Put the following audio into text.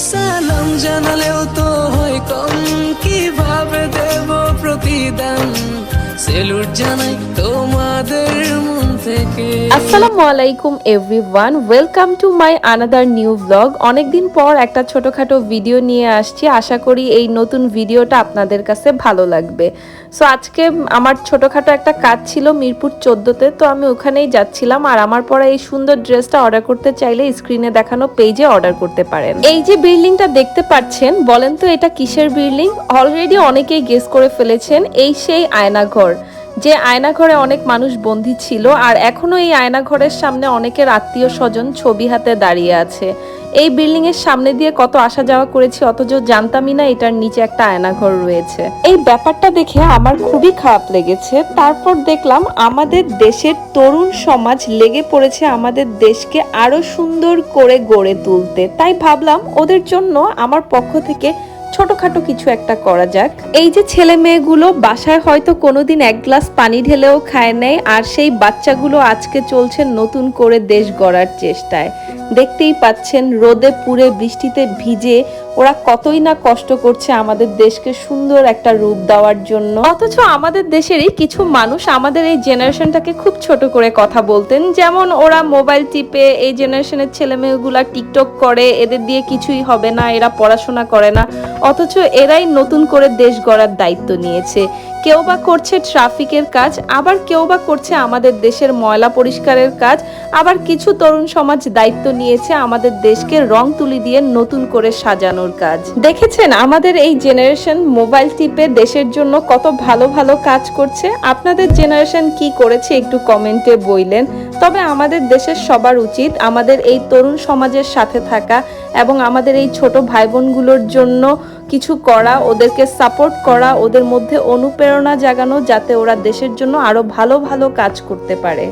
সালাম জানালেও তো হয় কম, কিভাবে দেব প্রতিদান, সেলুট জানাই তোমাদের মন থেকে। আসসালামু আলাইকুম everyone, welcome to my another new blog. অনেকদিন পর একটা ছোটখাটো ভিডিও নিয়ে আসছি। আশা করি এই নতুন ভিডিওটা আপনাদের কাছে ভালো লাগবে। সো আজকে আমার ছোটখাটো একটা কাজ ছিল মিরপুর 14তে, তো আমি ওখানেই যাচ্ছিলাম। আর আমার পরা এই সুন্দর ড্রেসটা অর্ডার করতে চাইলে স্ক্রিনে দেখানো পেজে অর্ডার করতে পারেন। এই যে বিল্ডিংটা দেখতে পাচ্ছেন, বলেন তো এটা কিসের বিল্ডিং? অলরেডি অনেকেই গেস করে ফেলেছেন, এই সেই আয়নাঘর, যে আয়নাঘরে অনেক মানুষ বন্দী ছিল। আর এখনো এই আয়নাঘরের সামনে অনেকের আত্মীয় স্বজন ছবি হাতে দাঁড়িয়ে আছে। এই বিল্ডিং এর সামনে দিয়ে কত আসা যাওয়া করেছি, অথচ জানতামই না এটার নিচে একটা আয়নাঘর রয়েছে। এই ব্যাপারটা দেখে আমার খুবই খারাপ লেগেছে। তারপর দেখলাম আমাদের দেশের তরুণ সমাজ লেগে পড়েছে আমাদের দেশকে আরো সুন্দর করে গড়ে তুলতে। তাই ভাবলাম ওদের জন্য আমার পক্ষ থেকে ছোটখাটো কিছু একটা করা যাক। এই যে ছেলে মেয়েগুলো বাসায় হয়তো কোনোদিন এক গ্লাস পানি ঢেলেও খায় নাই, আর সেই বাচ্চাগুলো আজকে চলছে নতুন করে দেশ গড়ার চেষ্টায়। দেখতেই পাচ্ছেন রোদে পুড়ে বৃষ্টিতে ভিজে ওরা কতই না কষ্ট করছে আমাদের দেশকে সুন্দর একটা রূপ দেওয়ার জন্য। অথচ আমাদের দেশেরই কিছু মানুষ আমাদের এই জেনারেশনটাকে খুব ছোট করে কথা বলতেন, যেমন ওরা মোবাইল টিপে, এই জেনারেশনের ছেলে মেয়েগুলা টিকটক করে, এদের দিয়ে কিছুই হবে না, এরা পড়াশোনা করে না। অথচ এরাই নতুন করে দেশ গড়ার দায়িত্ব নিয়েছে। কেউ বা করছে ট্রাফিকের কাজ, আবার কেউ বা করছে আমাদের দেশের ময়লা পরিষ্কারের কাজ, আবার কিছু তরুণ সমাজ দায়িত্ব নিয়েছে আমাদের দেশকে রং তুলি দিয়ে নতুন করে সাজানোর কাজ। দেখেছেন আমাদের এই জেনারেশন মোবাইল টিপে দেশের জন্য কত ভালো ভালো কাজ করছে। আপনাদের জেনারেশন কি করেছে একটু কমেন্টে বললেন। তবে আমাদের দেশের সবার উচিত আমাদের এই তরুণ সমাজের সাথে থাকা এবং আমাদের এই ছোট ভাই বোনগুলোর জন্য কিছু করা, ওদেরকে সাপোর্ট করা, ওদের মধ্যে অনুপ্রেরণা জাগানো, যাতে ওরা দেশের জন্য আরো ভালো ভালো কাজ করতে পারে।